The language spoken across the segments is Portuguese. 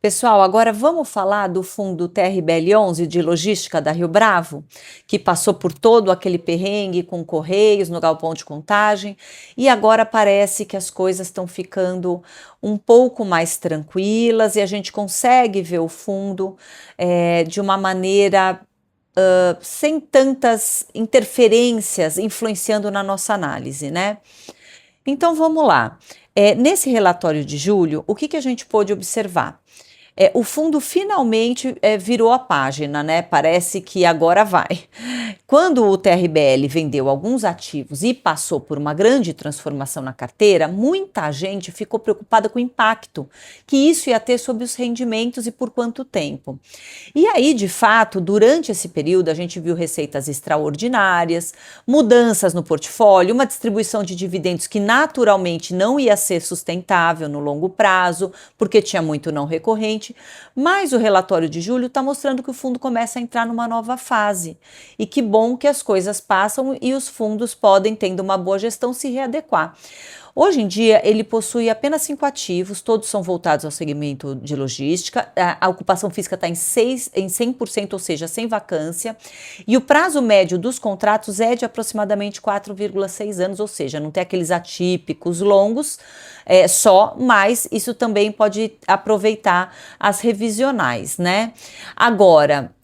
Pessoal, agora vamos falar do fundo TRBL11 de logística da Rio Bravo, que passou por todo aquele perrengue com Correios no galpão de contagem e agora parece que as coisas estão ficando um pouco mais tranquilas e a gente consegue ver o fundo de uma maneira sem tantas interferências influenciando na nossa análise, né? Então vamos lá. Nesse relatório de julho, o que a gente pôde observar? O fundo finalmente virou a página, né? Parece que agora vai. Quando o TRBL vendeu alguns ativos e passou por uma grande transformação na carteira, muita gente ficou preocupada com o impacto que isso ia ter sobre os rendimentos e por quanto tempo. E aí, de fato, durante esse período, a gente viu receitas extraordinárias, mudanças no portfólio, uma distribuição de dividendos que naturalmente não ia ser sustentável no longo prazo, porque tinha muito não recorrente, mas o relatório de julho está mostrando que o fundo começa a entrar numa nova fase. E que bom que as coisas passam e os fundos podem, tendo uma boa gestão, se readequar. Hoje em dia, ele possui apenas 5 ativos, todos são voltados ao segmento de logística, a ocupação física está em 100%, ou seja, sem vacância, e o prazo médio dos contratos é de aproximadamente 4,6 anos, ou seja, não tem aqueles atípicos longos só, mas isso também pode aproveitar as revisionais, né? Agora,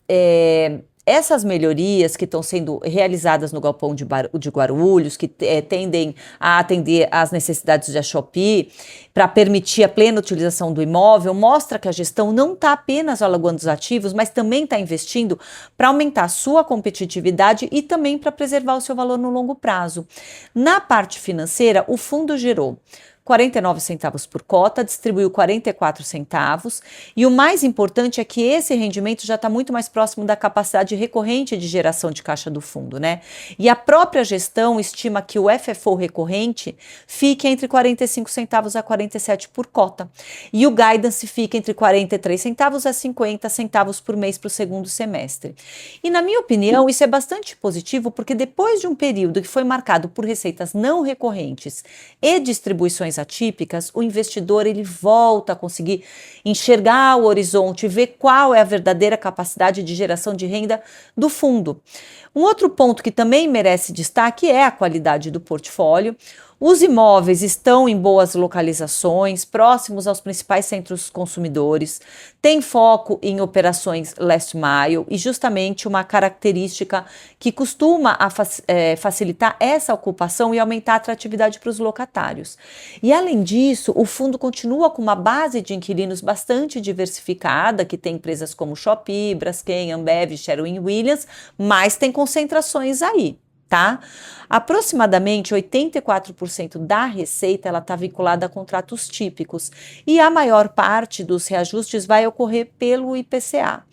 essas melhorias que estão sendo realizadas no galpão de Guarulhos, que tendem a atender às necessidades da Shopee, para permitir a plena utilização do imóvel, mostra que a gestão não está apenas alugando os ativos, mas também está investindo para aumentar a sua competitividade e também para preservar o seu valor no longo prazo. Na parte financeira, o fundo gerou 49 centavos por cota, distribuiu 44 centavos e o mais importante é que esse rendimento já está muito mais próximo da capacidade recorrente de geração de caixa do fundo, né? E a própria gestão estima que o FFO recorrente fique entre 45 centavos a 47 por cota e o guidance fica entre 43 centavos a 50 centavos por mês para o segundo semestre. E na minha opinião isso é bastante positivo porque depois de um período que foi marcado por receitas não recorrentes e distribuições atípicas, o investidor ele volta a conseguir enxergar o horizonte, ver qual é a verdadeira capacidade de geração de renda do fundo. Um outro ponto que também merece destaque é a qualidade do portfólio. Os imóveis estão em boas localizações, próximos aos principais centros consumidores, tem foco em operações last mile e justamente uma característica que costuma facilitar essa ocupação e aumentar a atratividade para os locatários. E além disso, o fundo continua com uma base de inquilinos bastante diversificada, que tem empresas como Shopee, Braskem, Ambev, Sherwin-Williams, mas tem concentrações aí. Tá? Aproximadamente 84% da receita ela está vinculada a contratos típicos e a maior parte dos reajustes vai ocorrer pelo IPCA.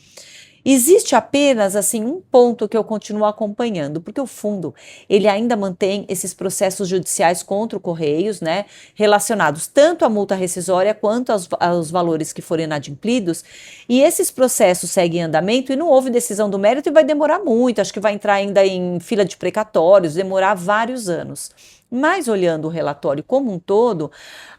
Existe apenas assim um ponto que eu continuo acompanhando, porque o fundo ele ainda mantém esses processos judiciais contra o Correios, né, relacionados tanto à multa rescisória quanto aos valores que forem inadimplidos, e esses processos seguem em andamento e não houve decisão do mérito e vai demorar muito, acho que vai entrar ainda em fila de precatórios, demorar vários anos. Mas olhando o relatório como um todo,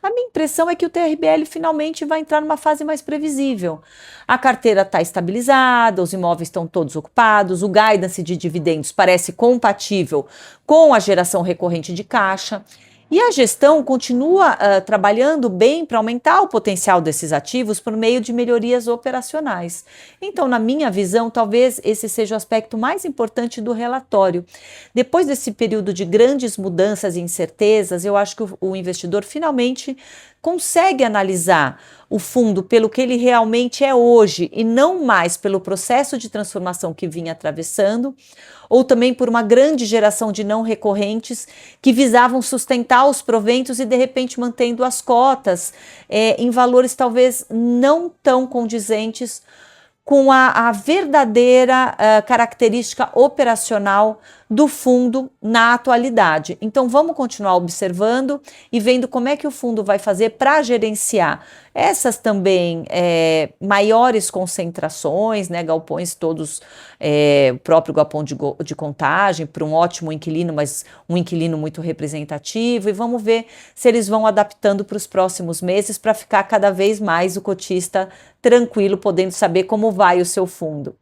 a minha impressão é que o TRBL finalmente vai entrar numa fase mais previsível. A carteira está estabilizada, os imóveis estão todos ocupados, o guidance de dividendos parece compatível com a geração recorrente de caixa. E a gestão continua trabalhando bem para aumentar o potencial desses ativos por meio de melhorias operacionais. Então, na minha visão, talvez esse seja o aspecto mais importante do relatório. Depois desse período de grandes mudanças e incertezas, eu acho que o investidor finalmente consegue analisar o fundo pelo que ele realmente é hoje e não mais pelo processo de transformação que vinha atravessando, ou também por uma grande geração de não recorrentes que visavam sustentar os proventos e de repente mantendo as cotas em valores talvez não tão condizentes com a verdadeira característica operacional do fundo na atualidade. Então vamos continuar observando e vendo como é que o fundo vai fazer para gerenciar Essas também, maiores concentrações, né, galpões todos, o próprio galpão de Contagem, para um ótimo inquilino, mas um inquilino muito representativo, e vamos ver se eles vão adaptando para os próximos meses para ficar cada vez mais o cotista tranquilo, podendo saber como vai o seu fundo.